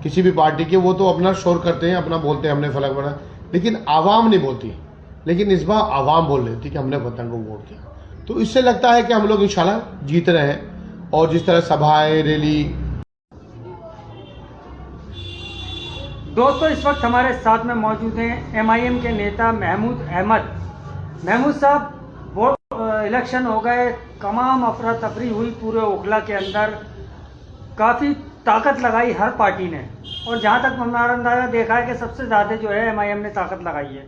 किसी भी पार्टी के, वो तो अपना शोर करते हैं, अपना बोलते हैं हमने फलक बना, लेकिन आवाम नहीं बोलती। लेकिन इस बार आवाम बोल रही थी कि हमने वतन को वोट किया। तो इससे लगता है कि हम लोग इंशाल्लाह जीत रहे हैं। और जिस तरह सभाएं, रैली। दोस्तों, इस वक्त हमारे साथ में मौजूद हैं MIM के नेता महमूद अहमद। महमूद साहब, वोट इलेक्शन हो गए, तमाम अफरा तफरी हुई पूरे ओखला के अंदर, काफ़ी ताकत लगाई हर पार्टी ने, और जहाँ तक हमारा अंदाजा देखा है कि सबसे ज़्यादा जो है MIM ने ताकत लगाई है।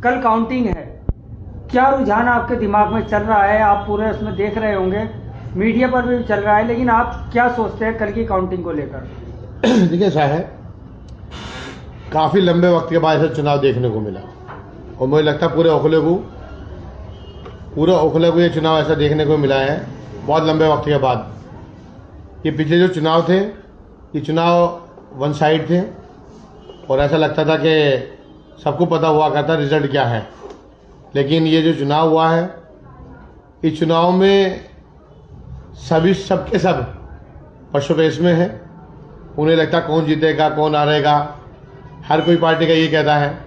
कल काउंटिंग है, क्या रुझान आपके दिमाग में चल रहा है? आप पूरे उसमें देख रहे होंगे, मीडिया पर भी चल रहा है, लेकिन आप क्या सोचते हैं कल की काउंटिंग को लेकर? देखिए, ऐसा है, काफ़ी लंबे वक्त के बाद ऐसा चुनाव देखने को मिला, और मुझे लगता है पूरे ओखले को ये चुनाव ऐसा देखने को मिला है बहुत लंबे वक्त के बाद। ये पिछले जो चुनाव थे, ये चुनाव वन साइड थे, और ऐसा लगता था कि सबको पता हुआ करता रिजल्ट क्या है। लेकिन ये जो चुनाव हुआ है, इस चुनाव में सबके सब पशुपेश में है। उन्हें लगता कौन जीतेगा, कौन हारेगा, हर कोई पार्टी का ये कहता है।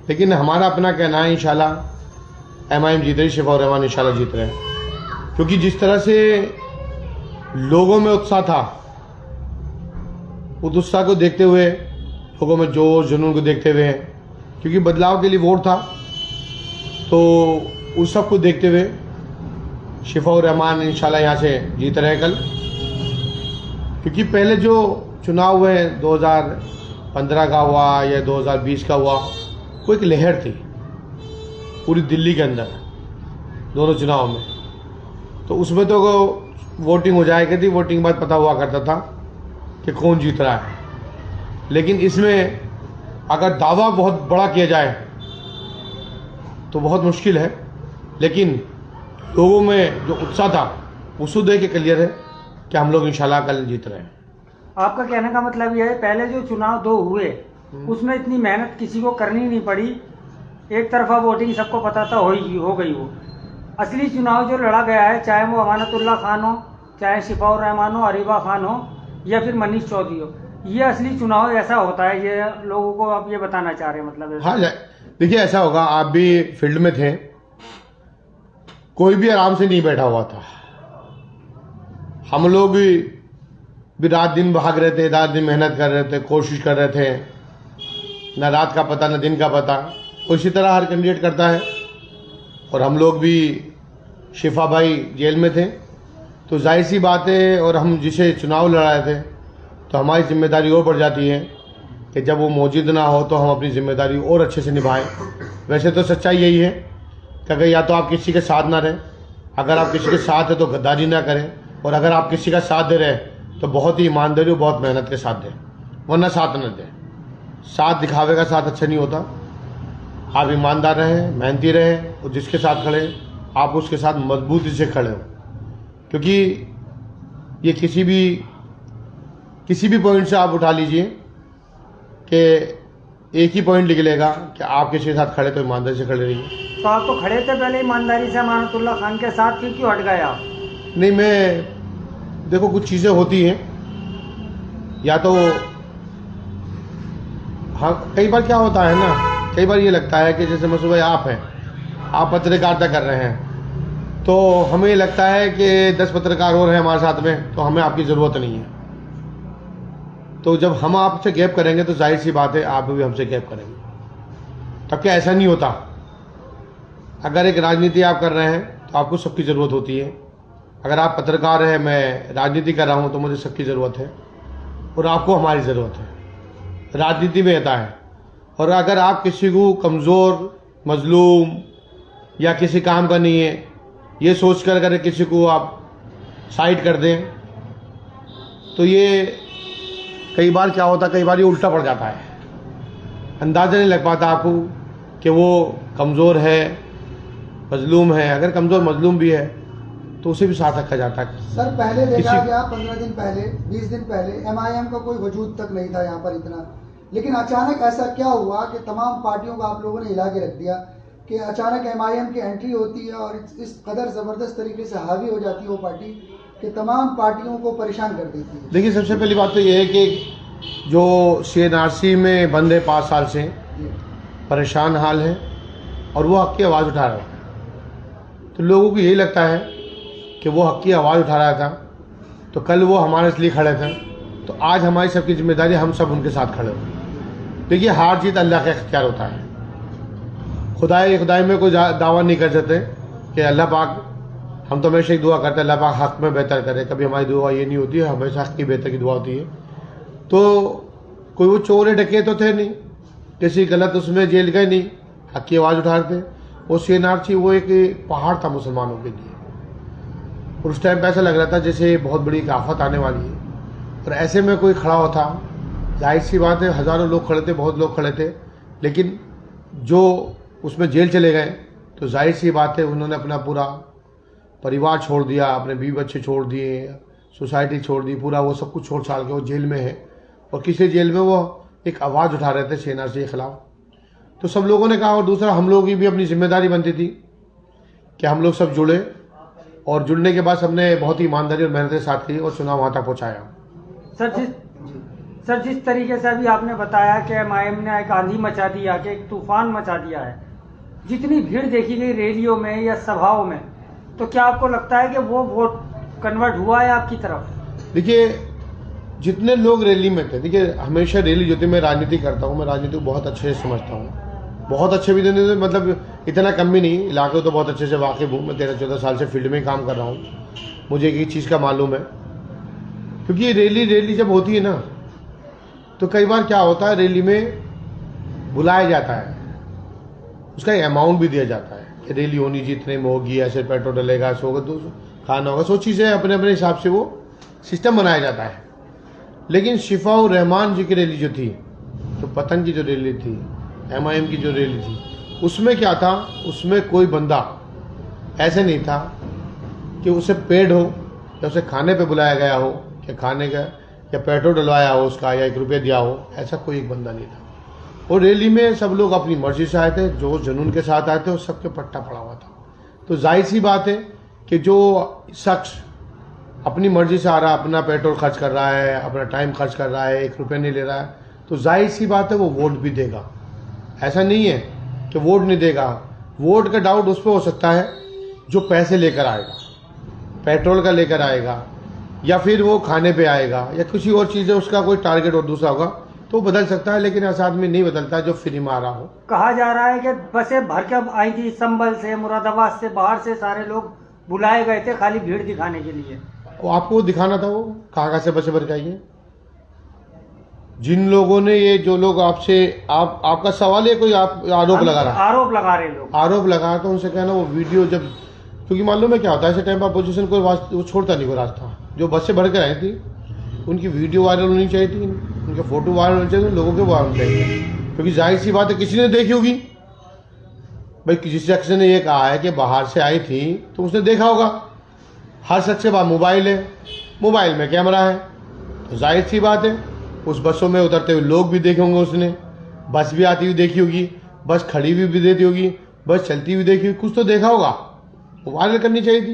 लेकिन हमारा अपना कहना है इंशाल्लाह MIM जीत रही, शिफा और रहमान इंशाल्लाह जीत रहे हैं। क्योंकि जिस तरह से लोगों में उत्साह था, उस उत्साह को देखते हुए, लोगों में जोश जुनून को देखते हुए, क्योंकि बदलाव के लिए वोट था, तो उस सब को देखते हुए शिफा और रहमान इंशाल्लाह यहाँ से जीत रहे हैं कल। क्योंकि पहले जो चुनाव हुए 2015 का हुआ या 2020 का हुआ, वो एक लहर थी पूरी दिल्ली के अंदर दोनों चुनाव में। तो उसमें तो वोटिंग हो जाया करती, वोटिंग के बाद पता हुआ करता था कि कौन जीत रहा है। लेकिन इसमें अगर दावा बहुत बड़ा किया जाए तो बहुत मुश्किल है। लेकिन लोगों में जो उत्साह था, उसको देख के क्लियर है कि हम लोग इंशाल्लाह कल जीत रहे हैं। आपका कहने का मतलब यह है, पहले जो चुनाव 2 हुए उसमें इतनी मेहनत किसी को करनी नहीं पड़ी, एक तरफा वोटिंग सबको पता था, हो गई वो। असली चुनाव जो लड़ा गया है, चाहे वो अमानतुल्लाह खान हो, चाहे शिफा और रहमान हो, अरीबा खान हो, या फिर मनीष चौधरी हो, ये असली चुनाव ऐसा होता है, ये लोगों को आप ये बताना चाह रहे हैं मतलब? हाँ, देखिए ऐसा होगा, आप भी फील्ड में थे, कोई भी आराम से नहीं बैठा हुआ था। हम लोग भी रात दिन भाग रहे थे, रात दिन मेहनत कर रहे थे, कोशिश कर रहे थे, न रात का पता न दिन का पता। उसी तरह हर कैंडिडेट करता है। और हम लोग भी, शिफा भाई जेल में थे, तो जाहिर सी बात है, और हम जिसे चुनाव लड़ाए थे, तो हमारी जिम्मेदारी और बढ़ जाती है कि जब वो मौजूद ना हो तो हम अपनी जिम्मेदारी और अच्छे से निभाएं। वैसे तो सच्चाई यही है कि अगर या तो आप किसी के साथ ना रहें, अगर आप किसी के साथ हैं तो गद्दारी ना करें, और अगर आप किसी का साथ दे रहे हैं तो बहुत ही ईमानदारी और बहुत मेहनत के साथ दें, वरना साथ न दें। साथ दिखावे का साथ अच्छा नहीं होता। आप ईमानदार रहें, मेहनती रहें, और जिसके साथ खड़े आप उसके साथ मजबूती से खड़े हो। क्योंकि ये किसी भी पॉइंट से आप उठा लीजिए कि एक ही पॉइंट निकलेगा कि आप किसी के साथ खड़े तो ईमानदारी से खड़े रहिए। तो आप तो खड़े थे पहले ईमानदारी से अमानतुल्लाह खान के साथ, फिर क्यों हट गए आप? नहीं, मैं देखो, कुछ चीज़ें होती हैं, या तो हाँ, कई बार क्या होता है ना, कई बार ये लगता है कि जैसे मसूबा आप हैं, आप पत्रकारिता कर रहे हैं, तो हमें लगता है कि 10 पत्रकार और हैं हमारे साथ में, तो हमें आपकी ज़रूरत नहीं है। तो जब हम आपसे गैप करेंगे तो जाहिर सी बात है आप भी हमसे गैप करेंगे। तब क्या ऐसा नहीं होता? अगर एक राजनीति आप कर रहे हैं तो आपको सबकी ज़रूरत होती है। अगर आप पत्रकार हैं, मैं राजनीति कर रहा हूँ, तो मुझे सबकी ज़रूरत है, और आपको हमारी ज़रूरत है। राजनीति में रहता है। और अगर आप किसी को कमज़ोर, मजलूम या किसी काम का नहीं है, ये सोच कर अगर किसी को आप साइड कर दें, तो ये कई बार क्या होता है, कई बार ये उल्टा पड़ जाता है। अंदाज़ा नहीं लग पाता आपको कि वो कमज़ोर है, मजलूम है। अगर कमज़ोर मजलूम भी है तो उसे भी साथ रखा जाता है। सर, पहले देखा गया 15 दिन पहले, 20 दिन पहले MIM का कोई वजूद तक नहीं था यहाँ पर इतना, लेकिन अचानक ऐसा क्या हुआ कि तमाम पार्टियों को आप लोगों ने हिला के रख दिया कि अचानक MIM की एंट्री होती है और इस कदर ज़बरदस्त तरीके से हावी हो जाती है वो पार्टी कि तमाम पार्टियों को परेशान कर देती है। देखिए, सबसे पहली बात तो ये है कि जो CNRC में बंद है 5 साल से, जी परेशान हाल है और वो हक की आवाज़ उठा रहा है। तो लोगों को यही लगता है कि वो हक की आवाज़ उठा रहा था, तो कल वो हमारे लिए खड़े थे, तो आज हमारी सबकी जिम्मेदारी हम सब उनके साथ खड़े हो। देखिए, हार जीत अल्लाह का इख्तियार होता है। खुदाई में कोई दावा नहीं कर सकते कि अल्लाह पाक, हम तो हमेशा एक दुआ करते हैं अल्लाह पाक हक में बेहतर करे। कभी हमारी दुआ ये नहीं होती है, हमेशा हक की बेहतर की दुआ होती है। तो कोई वो चोर डके तो थे नहीं, किसी गलत उसमें जेल गए नहीं, हक की आवाज़ उठा रहे थे। वो CNRC वो एक पहाड़ था मुसलमानों के लिए, और उस टाइम पे ऐसा लग रहा था जैसे बहुत बड़ी एक आफत आने वाली है। और ऐसे में कोई खड़ा होता, जाहिर सी बात है हज़ारों लोग खड़े थे, बहुत लोग खड़े थे, लेकिन जो उसमें जेल चले गए तो जाहिर सी बात है उन्होंने अपना पूरा परिवार छोड़ दिया, अपने बीवी बच्चे छोड़ दिए, सोसाइटी छोड़ दी, पूरा वो सब कुछ छोड़ छाड़ के वो जेल में है। और किसी जेल में वो एक आवाज़ उठा रहे थे CNRC के खिलाफ। तो सब लोगों ने कहा, और दूसरा हम लोगों की भी अपनी जिम्मेदारी बनती थी कि हम लोग सब जुड़े, और जुड़ने के बाद सबने बहुत ही ईमानदारी और मेहनत के साथ की और चुनाव वहाँ तक पहुँचाया। सर जिस तरीके से अभी आपने बताया कि MIM ने एक आंधी मचा दिया, कि एक तूफान मचा दिया है, जितनी भीड़ देखी गई रैलियों में या सभाओं में, तो क्या आपको लगता है कि वो वोट कन्वर्ट हुआ है आपकी तरफ? देखिए, जितने लोग रैली में थे, देखिए हमेशा रैली जो थी, मैं राजनीति करता हूँ, मैं राजनीति को बहुत अच्छे से समझता हूँ, बहुत अच्छे भी नहीं, मतलब इतना कम भी नहीं, इलाके तो बहुत अच्छे से वाकिफ हूँ। मैं 13-14 साल से फील्ड में काम कर रहा हूँ, मुझे एक चीज़ का मालूम है। क्योंकि रैली जब होती है ना, तो कई बार क्या होता है, रैली में बुलाया जाता है, उसका एक अमाउंट भी दिया जाता है कि रैली होनी चाहिए इतने में होगी, ऐसे पेट्रोल डलेगा, ऐसे होगा, तो खाना होगा, सो चीज़ें अपने अपने हिसाब से वो सिस्टम बनाया जाता है। लेकिन शिफाउर रहमान जी की रैली जो थी, तो पतंग की जो रैली थी, MIM की जो रैली थी, उसमें क्या था, उसमें कोई बंदा ऐसे नहीं था कि उसे पेड हो या उसे खाने पे बुलाया गया हो, कि खाने का या पेट्रोल डलवाया हो उसका, या 1 रुपया दिया हो, ऐसा कोई एक बंदा नहीं था। और रैली में सब लोग अपनी मर्जी से आए थे, जो जुनून के साथ आए थे, और सबके पट्टा पड़ा हुआ था। तो जाहिर सी बात है कि जो शख्स अपनी मर्जी से आ रहा है, अपना पेट्रोल खर्च कर रहा है, अपना टाइम खर्च कर रहा है, 1 रुपया नहीं ले रहा है, तो जाहिर सी बात है वो वोट भी देगा। ऐसा नहीं है कि वोट नहीं देगा। वोट का डाउट उस पर हो सकता है जो पैसे लेकर आएगा, पेट्रोल का लेकर आएगा, या फिर वो खाने पे आएगा, या किसी और चीज़ है, उसका कोई टारगेट और दूसरा होगा, तो बदल सकता है। लेकिन ऐसा आदमी नहीं बदलता जो फ्री में आ रहा हो। कहा जा रहा है कि बसें भर के आई थी, संभल से, मुरादाबाद से, बाहर से सारे लोग बुलाए गए थे खाली भीड़ दिखाने के लिए। वो आपको दिखाना था, वो कहाँ से बसें भर के आई हैं। जिन लोगों ने ये, जो लोग आपसे, आपका सवाल है, कोई आप आरोप लगा रहा है, आरोप लगा रहे लोग, आरोप लगा, तो उनसे कहना वो वीडियो जब, क्योंकि मालूम है क्या होता है, ऐसे टाइम पर अपोजिशन को वो छोड़ता नहीं कोई रास्ता। जो बसें भर कर आई थी, उनकी वीडियो वायरल होनी चाहिए थी, उनके फोटो वायरल होने चाहिए, लोगों के वायरल होने चाहिए। क्योंकि जाहिर सी बात है किसी ने देखी होगी भाई, किसी शख्स ने ये कहा है कि बाहर से आई थी, तो उसने देखा होगा। हर शख्स के पास मोबाइल है, मोबाइल में कैमरा है, तो जाहिर सी बात है उस बसों में उतरते हुए लोग भी देखे होंगे, उसने बस भी आती हुई देखी होगी, बस खड़ी हुई भी देखी होगी, बस चलती हुई देखी होगी, कुछ तो देखा होगा, वायरल करनी चाहिए थी।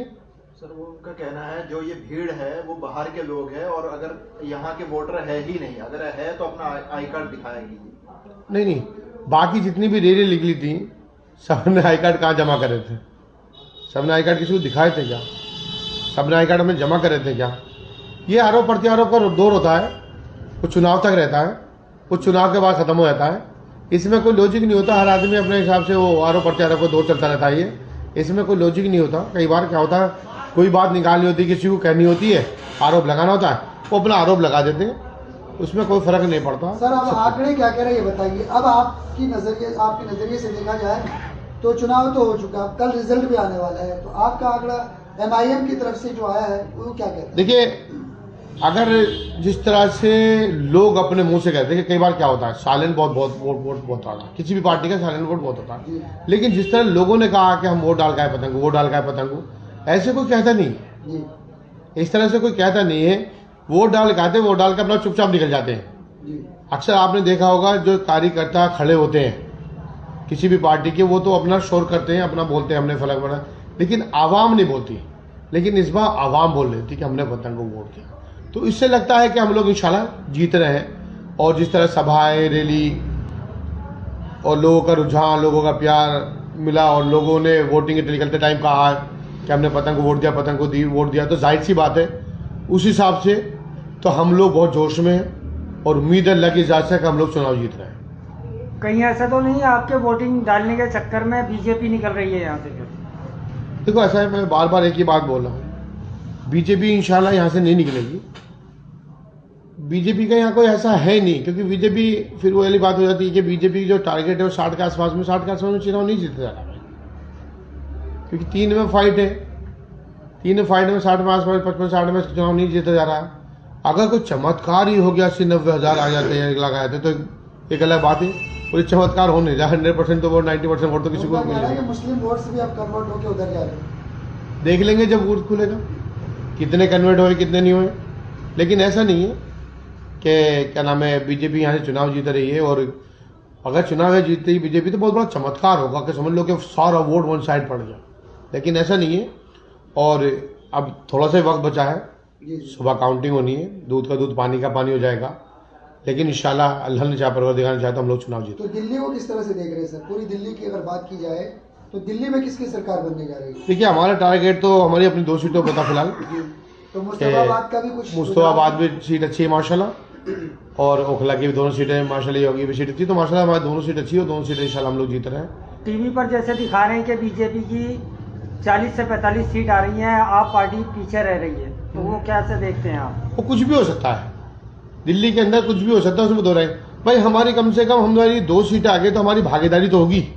सर वो उनका कहना है जो ये भीड़ है वो बाहर के लोग हैं, और अगर यहाँ के वोटर है ही नहीं, अगर है तो अपना आई कार्ड दिखाया कीजिए। नहीं, बाकी जितनी भी रैली निकली थी, सबने आई कार्ड कहाँ जमा करे थे? सबने आई कार्ड किसी को दिखाए थे क्या? सबने आई कार्ड में जमा करे थे क्या? ये आरोप प्रत्यारोप का दौर होता है, वो चुनाव तक रहता है, वो चुनाव के बाद खत्म हो जाता है। इसमें कोई लॉजिक नहीं होता। हर आदमी अपने हिसाब से वो आरोप प्रत्यारोप का दौर चलता रहता है। ये इसमें कोई लॉजिक नहीं होता। कई बार क्या होता है, कोई बात निकालनी होती है, किसी को कहनी होती है, आरोप लगाना होता है, वो अपना आरोप लगा देते हैं, उसमें कोई फर्क नहीं पड़ता। सर अब आंकड़े क्या कह रहे हैं ये बताइए। अब आपके नजरिए से देखा जाए तो चुनाव तो हो चुका, कल रिजल्ट भी आने वाला है, तो आपका आंकड़ा MIM की तरफ से जो आया है वो क्या कहते हैं? देखिए, अगर जिस तरह से लोग अपने मुंह से कहते हैं कि कई बार क्या होता है, साइलेंट वोट बहुत आता है, किसी भी पार्टी का साइलेंट वोट बहुत होता है, लेकिन जिस तरह लोगों ने कहा कि हम वोट डाल का है पतंग, वोट डाल का है पतंग, ऐसे कोई कहता नहीं जी, इस तरह से कोई कहता नहीं है। वोट डाल के आते, वोट डाल के अपना चुपचाप निकल जाते हैं। जी, अक्सर आपने देखा होगा जो कार्यकर्ता खड़े होते हैं किसी भी पार्टी के, वो तो अपना शोर करते हैं, अपना बोलते हैं हमने फलक बना, लेकिन आवाम नहीं बोलती। लेकिन इस बार आवाम बोल रही थी कि हमने पतंग को वोट किया, तो इससे लगता है कि हम लोग इंशाल्लाह जीत रहे हैं। और जिस तरह सभाएं, रैली और लोगों का रुझान, लोगों का प्यार मिला और लोगों ने वोटिंग के निकलते टाइम कहा है कि हमने पतंग को वोट दिया, पतंग को वोट दिया, तो जाहिर सी बात है उस हिसाब से तो हम लोग बहुत जोश में हैं और उम्मीद है अल्लाह की इजाज़त से कि हम लोग चुनाव जीत रहे हैं। कहीं ऐसा तो नहीं है आपके वोटिंग डालने के चक्कर में बीजेपी निकल रही है यहाँ से? देखो ऐसा है, मैं बार बार एक ही बात बोल रहा हूँ, बीजेपी इंशाल्लाह यहाँ से नहीं निकलेगी। बीजेपी का यहाँ कोई ऐसा है नहीं, क्योंकि बीजेपी फिर वो वाली बात हो जाती है कि बीजेपी जो टारगेट है वो 60 के आसपास में चुनाव नहीं जीता जा रहा है, क्योंकि 3 में फाइट है, 3 में फाइट में 60 में आसपास 55-60 में चुनाव नहीं जीता जा रहा है। अगर कोई चमत्कार ही हो गया 80-90 हज़ार आ जाते हैं, 1 लाख आ जाते तो एक अलग बात है, और ये चमत्कार हो नहीं रहा। 100% तो वोट, 90% वोट तो किसी को नहीं मिलेगा। मुस्लिम वोट से भी आप कन्वर्ट होकर उधर जा रहे हैं, देख लेंगे जब वोट खुलेगा कितने कन्वर्ट हुए कितने नहीं हुए, लेकिन ऐसा नहीं है कि क्या नाम है बीजेपी यहाँ से चुनाव जीत रही है, और अगर चुनाव है जीतती बीजेपी तो बहुत बड़ा चमत्कार होगा कि समझ लो कि सारा वोट वन साइड पड़ जाए, लेकिन ऐसा नहीं है। और अब थोड़ा सा वक्त बचा है, सुबह काउंटिंग होनी है, दूध का दूध पानी का पानी हो जाएगा, लेकिन इंशाल्लाह अल्लाह ने चाहे, परवरदिगार ने चाहे तो हम लोग चुनाव जीते। तो दिल्ली को किस तरह से देख रहे हैं सर? पूरी दिल्ली की अगर बात की जाए तो दिल्ली में किसकी सरकार बनने जा रही है? देखिए हमारा टारगेट तो हमारी अपनी 2 सीटों पर था फिलहाल, तो मुस्तफाबाद का भी कुछ, मुस्तफाबाद भी सीट अच्छी है माशाल्लाह, और ओखला की भी दोनों सीटें माशाल्लाह, योगी भी सीट अच्छी, तो माशाल्लाह हमारी दोनों सीट अच्छी है, दोनों सीटें इंशाल्लाह हम लोग जीत रहे हैं। टीवी पर जैसे दिखा रहे हैं कि बीजेपी की 40 से 45 सीट आ रही हैं, आप पार्टी पीछे रह रही है, तो वो कैसे देखते हैं आप? वो कुछ भी हो सकता है, दिल्ली के अंदर कुछ भी हो सकता है, उसमें दो राय भाई। हमारी कम से कम हमारी 2 सीटें आगे तो हमारी भागीदारी तो होगी,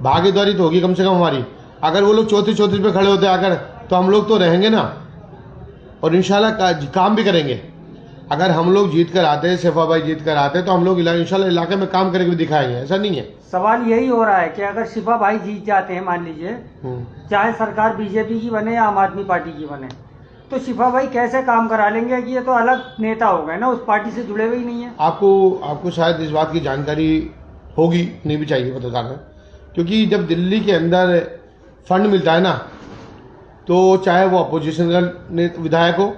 भागीदारी तो होगी कम से कम हमारी। अगर वो लोग 34 पे खड़े होते आकर तो हम लोग तो रहेंगे ना, और इंशाल्लाह काम भी करेंगे। अगर हम लोग जीत कर आते हैं, सैफा भाई जीत कर आते हैं, तो हम लोग इंशाल्लाह इलाके में काम करके भी दिखाएंगे, ऐसा नहीं है। सवाल यही हो रहा है कि अगर शिफा भाई जीत जाते हैं, मान लीजिए चाहे सरकार बीजेपी की बने या आम आदमी पार्टी की बने, तो शिफा भाई कैसे काम करा लेंगे कि ये तो अलग नेता हो गए ना, उस पार्टी से जुड़े हुए ही नहीं है। आपको शायद इस बात की जानकारी होगी, नहीं भी चाहिए पत्रकार में, क्योंकि जब दिल्ली के अंदर फंड मिलता है ना, तो चाहे वो अपोजिशन का विधायक हो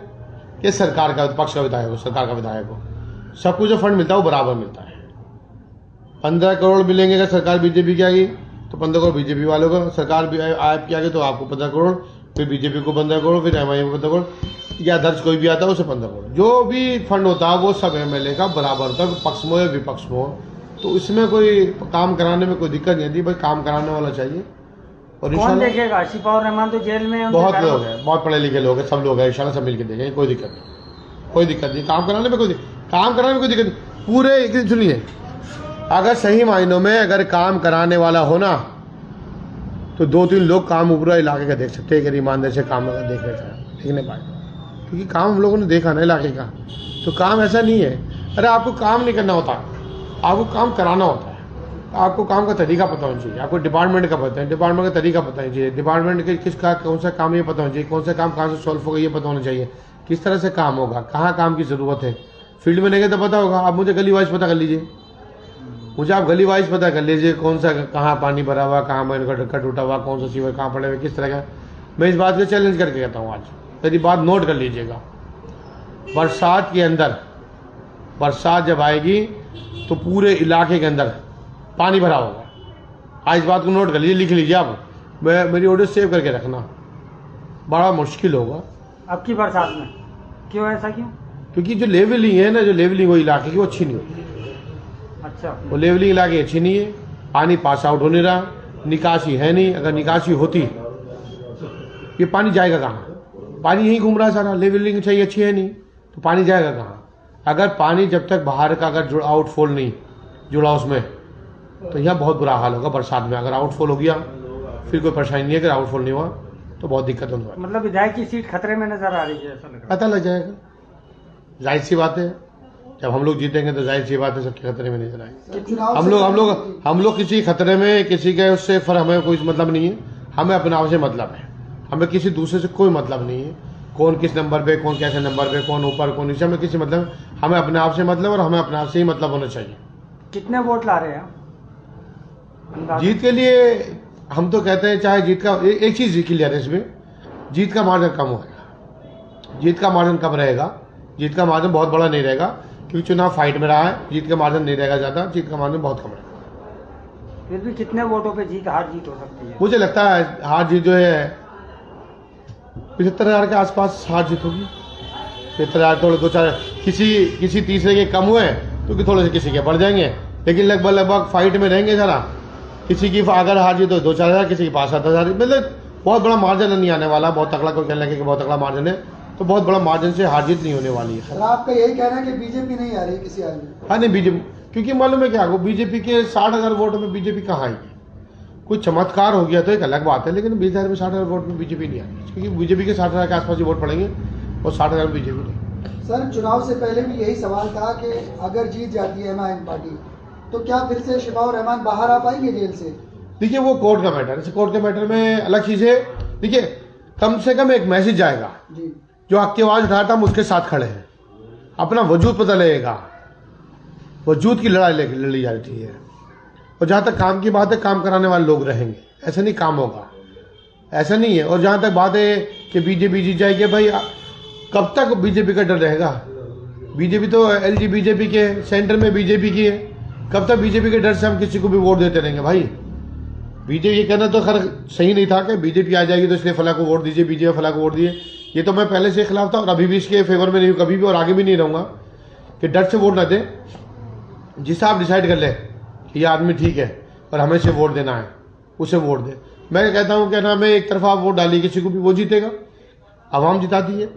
या सरकार का पक्ष का विधायक हो, सरकार का विधायक हो, सबको जो फंड मिलता है वो बराबर मिलता है। 15 करोड़ मिलेंगे अगर सरकार बीजेपी की आएगी तो 15 करोड़ बीजेपी वालों को, सरकार भी आपकी आगे तो आपको 15 करोड़, फिर बीजेपी को 15 करोड़, फिर एमआईएम को 15 करोड़, या अध्यक्ष कोई भी आता है उसे 15 करोड़। जो भी फंड होता है वो सब एमएलए का बराबर होता है, पक्ष में हो या विपक्ष में हो। तो इसमें कोई काम कराने में कोई दिक्कत नहीं आती, भाई काम कराने वाला चाहिए। और कौन देखेगा? शिफा और रहमान तो जेल में हैं, बहुत लोग हैं, बहुत पढ़े लिखे लोग हैं, सब लोग हैं, इंशाल्लाह सब मिलकर देखेंगे, कोई दिक्कत नहीं, कोई दिक्कत नहीं। काम कराने में कोई दिक्कत नहीं। पूरे सुनिए, अगर सही मायनों में अगर काम कराने वाला हो ना, तो 2-3 लोग काम पूरा इलाके का देख सकते हैं, अगर ईमानदारी से काम अगर देख नहीं पाए, क्योंकि काम हम लोगों ने देखा ना इलाके का। तो काम ऐसा नहीं है, अरे आपको काम नहीं करना होता, आपको काम कराना होता है। आपको काम का तरीका पता होना चाहिए, आपको डिपार्टमेंट का पता है, डिपार्टमेंट का तरीका पता होना चाहिए, डिपार्टमेंट के किसका कौन सा काम ये पता होना चाहिए, कौन सा काम कहाँ से सॉल्व होगा ये पता होना चाहिए, किस तरह से काम होगा, कहाँ काम की ज़रूरत है। फील्ड में नहीं गए तो पता होगा। आप मुझे गली वाइज पता कर लीजिए, मुझे आप गली वाइज पता कर लीजिए, कौन सा कहाँ पानी भरा हुआ, कहाँ मैन का ढक्का टूटा हुआ, कौन सा सीवर कहाँ पड़े हुए, किस तरह का। मैं इस बात को चैलेंज करके कहता हूँ आज, मेरी बात नोट कर लीजिएगा। बरसात के अंदर, बरसात जब आएगी तो पूरे इलाके के अंदर पानी भरा होगा। आज इस बात को नोट कर लीजिए, लिख लीजिए आप, मेरी ऑडियो सेव करके रखना, बड़ा मुश्किल होगा अब की बरसात में। क्यों, ऐसा क्यों? क्योंकि जो लेवलिंग है ना, जो लेवलिंग वो इलाके की वो अच्छी नहीं होती। अच्छा, वो लेवलिंग इलाके अच्छी नहीं है, पानी पास आउट हो नहीं रहा, निकासी है नहीं। अगर निकासी होती, ये पानी जाएगा कहाँ? पानी यहीं घूम रहा है सारा, लेवलिंग चाहिए अच्छी है नहीं, तो पानी जाएगा कहाँ? अगर पानी जब तक बाहर का अगर आउटफॉल नहीं जुड़ा उसमें, तो यह बहुत बुरा हाल होगा बरसात में। अगर आउटफॉल हो गया फिर कोई परेशानी नहीं है, अगर आउटफॉल नहीं हुआ तो बहुत दिक्कत होने वाली। मतलब विधायक की सीट खतरे में नजर आ रही है, ऐसा लग रहा है। पता लग जाएगा, जाहिर सी बात है, जब हम लोग जीतेंगे तो जाहिर सी बात है सबके खतरे में नजर आएंगे। हम लोग किसी खतरे में, किसी के उससे फिर हमें कोई मतलब नहीं है। हमें अपने आप से मतलब है, हमें किसी दूसरे से कोई मतलब नहीं है। कौन किस नंबर पे, कौन कैसे नंबर पे, कौन ऊपर कौन नीचे, हमें किसी मतलब, हमें अपने आप से मतलब, और हमें अपने आप से ही मतलब होना चाहिए। कितने वोट ला रहे हैं आप? जीत के लिए हम तो कहते हैं, चाहे जीत का एक चीज क्लियर है इसमें, जीत का मार्जिन कम होगा। जीत का मार्जिन कम रहेगा, जीत का मार्जिन बहुत बड़ा नहीं रहेगा, क्योंकि चुनाव फाइट में रहा है, जीत का मार्जिन नहीं रहेगा ज़्यादा, जीत का मार्जिन बहुत कम रहेगा। फिर भी कितने वोटों पे हार जीत हो सकती है? मुझे लगता है हार जीत जो है 75,000 के आसपास हार जीत होगी। 75,000 थोड़े 2-4 किसी तीसरे के कम हुए तो कि थोड़े से किसी के बढ़ जाएंगे, लेकिन लगभग फाइट में रहेंगे ज़रा। किसी की अगर हार जीत हो 2-4 हज़ार, किसी की 5-7 हज़ार, मतलब बहुत बड़ा मार्जिन नहीं आने वाला। बहुत तगड़ा कोई कहने लगे कि बहुत तगड़ा मार्जिन है, तो बहुत बड़ा मार्जिन से हार जीत नहीं होने वाली है। सर आपका यही कहना है कि बीजेपी नहीं आ रही किसी हाल में? हाँ नहीं, बीजेपी, क्योंकि मालूम है क्या, बीजेपी के 60,000 वोट में बीजेपी कहाँ आएगी? कोई चमत्कार हो गया तो एक अलग बात है, लेकिन 20,000 में 60,000 वोट में बीजेपी नहीं आएगी, क्योंकि बीजेपी के 60,000 के आसपास ही वोट पड़ेंगे और 60,000 में बीजेपी नहीं। सर चुनाव से पहले भी यही सवाल था कि अगर जीत जाती है MIM पार्टी तो क्या फिर से शिफाउर रहमान बाहर आ पाएंगे जेल से? देखिए वो कोर्ट का मैटर है, कोर्ट के मैटर में अलग चीज़ है। देखिए कम से कम एक मैसेज जाएगा, जी जो हक की आवाज़ उठाता हम उसके साथ खड़े हैं, अपना वजूद पता लगेगा, वजूद की लड़ाई लड़ी जा रही है। और जहाँ तक काम की बात है, काम कराने वाले लोग रहेंगे, ऐसा नहीं काम होगा, ऐसा नहीं है। और जहाँ तक बात है कि बीजेपी जीत जाएगी, भाई कब तक बीजेपी का डर रहेगा? बीजेपी तो LG बीजेपी के सेंटर में बीजेपी की है, कब तक बीजेपी के डर से हम किसी को भी वोट देते रहेंगे? भाई बीजेपी ये कहना तो खैर सही नहीं था कि बीजेपी आ जाएगी तो इसलिए फला को वोट दीजिए, बीजेपी फला को वोट दिए। ये तो मैं पहले से खिलाफ था और अभी भी इसके फेवर में नहीं हूँ, कभी भी और आगे भी नहीं रहूँगा कि डर से वोट ना दें। जिससे आप डिसाइड कर ले कि ये आदमी ठीक है और हमें से वोट देना है, उसे वोट दे। मैं कहता हूँ क्या नाम है, एक तरफा आप वोट डालिए किसी को भी, वो जीतेगा, आवाम जिताती है।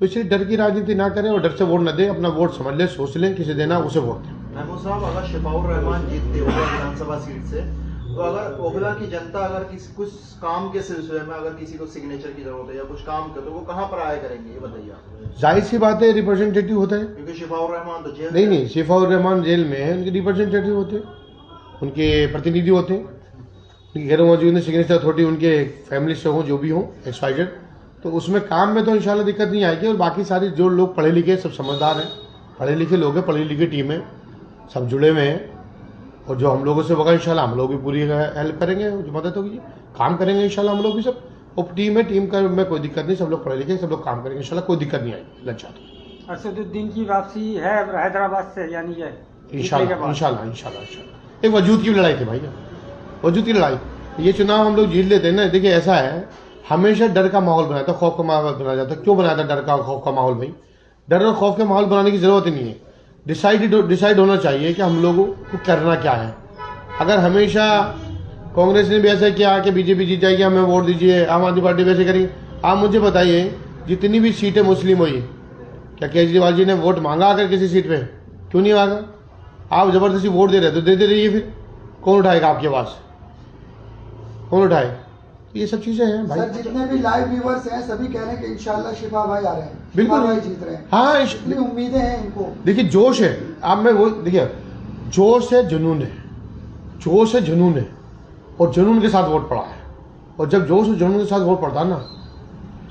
तो इसलिए डर की राजनीति ना करें और डर से वोट ना दें, अपना वोट समझ ले, सोच लें किसे देना, उसे वोट दें। महमूद साहब, अगर शिफाउर रहमान जीतते हो विधानसभा सीट से, तो अगर ओखला की जनता अगर किसी कुछ काम के सिलसिले में अगर किसी को सिग्नेचर की जरूरत है या कुछ काम कर, तो वो कहाँ पर आया करेंगे, ये बताइए आप। जाहिर सी बात है रिप्रेजेंटेटिव होता है, क्योंकि शिफाउर रहमान तो जेल नहीं, शिफाउर रहमान जेल में है, उनके रिप्रेजेंटेटिव होते हैं, उनके प्रतिनिधि होते हैं, उनकी गैर मौजूद सिग्नेचर अथॉरिटी उनके फैमिली से हो, जो भी हो एक्सपाइजेड, तो उसमें काम में तो इंशाल्लाह दिक्कत नहीं आएगी। और बाकी सारी जो लोग पढ़े लिखे, सब समझदार हैं, पढ़े लिखे लोग हैं, पढ़ी लिखी टीम है, सब जुड़े हुए हैं। और जो हम लोगों से होगा इंशाल्लाह हम लोग भी पूरी हेल्प करेंगे, जो मदद होगी काम करेंगे इंशाल्लाह हम लोग भी। सब और टीम है, टीम का में कोई दिक्कत नहीं, सब लोग पढ़े लिखे, सब लोग काम करेंगे इंशाल्लाह, कोई दिक्कत नहीं आएगी। लच्छा असदुद्दीन की वापसी है हैदराबाद से, यानी है इंशाल्लाह इंशाल्लाह। एक वजूद की लड़ाई थी भाई, वजूद की लड़ाई। ये चुनाव हम लोग जीत लेते हैं ना। देखिए ऐसा है, हमेशा डर का माहौल बनाया था, खौफ का माहौल बनाया जाता है। क्यों बनाया था डर का खौफ का माहौल? भाई डर और खौफ का माहौल बनाने की जरूरत ही नहीं है। डिसाइड होना चाहिए कि हम लोगों को करना क्या है। अगर हमेशा कांग्रेस ने भी ऐसा किया कि बीजेपी जीत जाएगी, हमें वोट दीजिए, आम आदमी पार्टी वैसे करेगी। आप मुझे बताइए, जितनी भी सीटें मुस्लिम हुई, क्या केजरीवाल जी ने वोट मांगा अगर किसी सीट पे? क्यों नहीं मांगा? आप जबरदस्ती वोट दे रहे तो देते रहिए, फिर कौन उठाएगा आपकी आवाज? कौन उठाए? ये सब चीजें हैं भाई। सर जितने भी लाइव व्यूअर्स हैं सभी कह रहे हैं कि इंशाल्लाह शिफा भाई आ रहे हैं, बिल्कुल शिफा भाई जीत रहे हैं। हाँ, इतनी उम्मीदें हैं इनको। देखिए जोश है, आप में वो देखिए, जोश है, जुनून है, जोश है, जुनून है, और जुनून के साथ वोट पड़ा है। और जब जोश और जुनून के साथ वोट पड़ता है ना,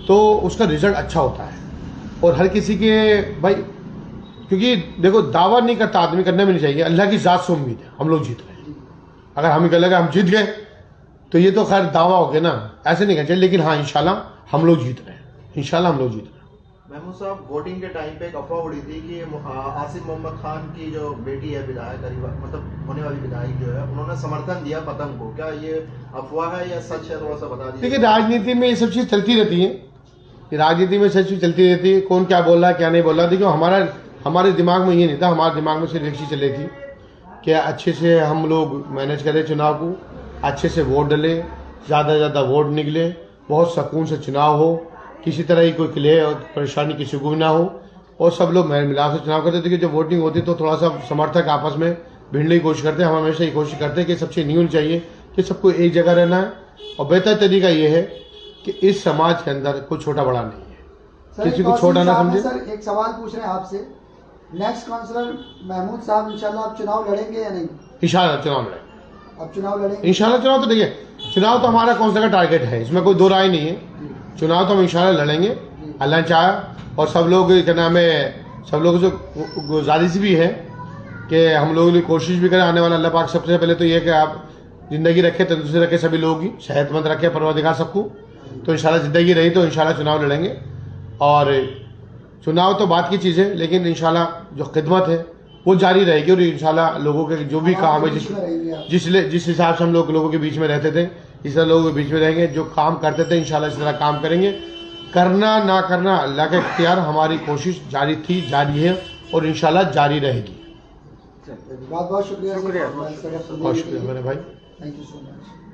तो उसका रिजल्ट अच्छा होता है। और हर किसी के भाई, क्योंकि देखो दावा नहीं करता आदमी, करना भी नहीं चाहिए। अल्लाह की जात से उम्मीद है हम लोग जीत रहे हैं। अगर हमें कह लगा हम जीत गए तो ये तो खैर दावा हो गया ना, ऐसे नहीं कहना चाहिए। लेकिन हाँ इंशाल्लाह हम लोग जीत रहे हैं, इंशाल्लाह हम लोग जीत रहे हैं। महमूद साहब, वोटिंग के टाइम पे एक अफवाह उड़ी थी कि आसिफ मोहम्मद खान की जो बेटी है विधायक, मतलब होने वाली विधायक जो है, उन्होंने समर्थन दिया पतंग को। क्या ये अफवाह है या सच है? थोड़ा सा बता दीजिए। देखिए राजनीति में ये सब चीज चलती रहती है, ये राजनीति में सब चीज चलती रहती है। कौन क्या बोल रहा है क्या नहीं बोल रहा। देखिए हमारे दिमाग में ये नहीं था, हमारे दिमाग में सिर्फ एक चीज चल रही थी कि अच्छे से हम लोग मैनेज करें चुनाव को, अच्छे से वोट डले, ज़्यादा से ज़्यादा वोट निकले, बहुत सुकून से चुनाव हो, किसी तरह की कोई क्ले और परेशानी किसी को भी ना हो, और सब लोग मिला से चुनाव करते। देखिए जब वोटिंग होती तो थोड़ा सा समर्थक आपस में भिड़ने की कोशिश करते हैं। हम हमेशा ये कोशिश करते हैं कि सब चीज़ नहीं होनी चाहिए, कि सबको एक जगह रहना है। और बेहतर तरीका ये है कि इस समाज के अंदर कोई छोटा बड़ा नहीं है, किसी को छोटा ना समझे। सर एक सवाल पूछ रहे हैं आपसे, नेक्स्ट काउंसलर महमूद साहब इंशाल्लाह आप चुनाव लड़ेंगे या नहीं? इंशाल्लाह चुनाव लड़ेंगे, अब चुनाव लड़ेंगे इंशाल्लाह। चुनाव तो देखिए, चुनाव तो हमारा कौन सा का टारगेट है, इसमें कोई दो राय नहीं है। चुनाव तो हम इंशाल्लाह लड़ेंगे, अल्लाह चाहे। और सब लोग क्या नाम है, सब लोगों से गुजारिश भी है कि हम लोग कोशिश भी करें, आने वाला अल्लाह पाक सबसे पहले तो ये कि आप जिंदगी रखे, तंदुरुस्ती रखे, सभी लोगों की सेहतमंद रखे, परवरदिगार सबको। तो इंशाल्लाह जिंदगी रही तो इंशाल्लाह चुनाव लड़ेंगे। और चुनाव तो बात की चीज़ है, लेकिन इंशाल्लाह जो खिदमत है वो जारी रहेगी और इंशाल्लाह लोगों के जो भी काम है जिस हिसाब से हम लोगों के बीच में रहते थे इस तरह लोगों के बीच में रहेंगे। जो काम करते थे इंशाल्लाह इस तरह काम करेंगे। करना ना करना अल्लाह का इख्तियार, हमारी कोशिश जारी थी, जारी है और इंशाल्लाह जारी रहेगी। बहुत बहुत शुक्रिया बहुत शुक्रिया मेरे भाई। Thank you so much.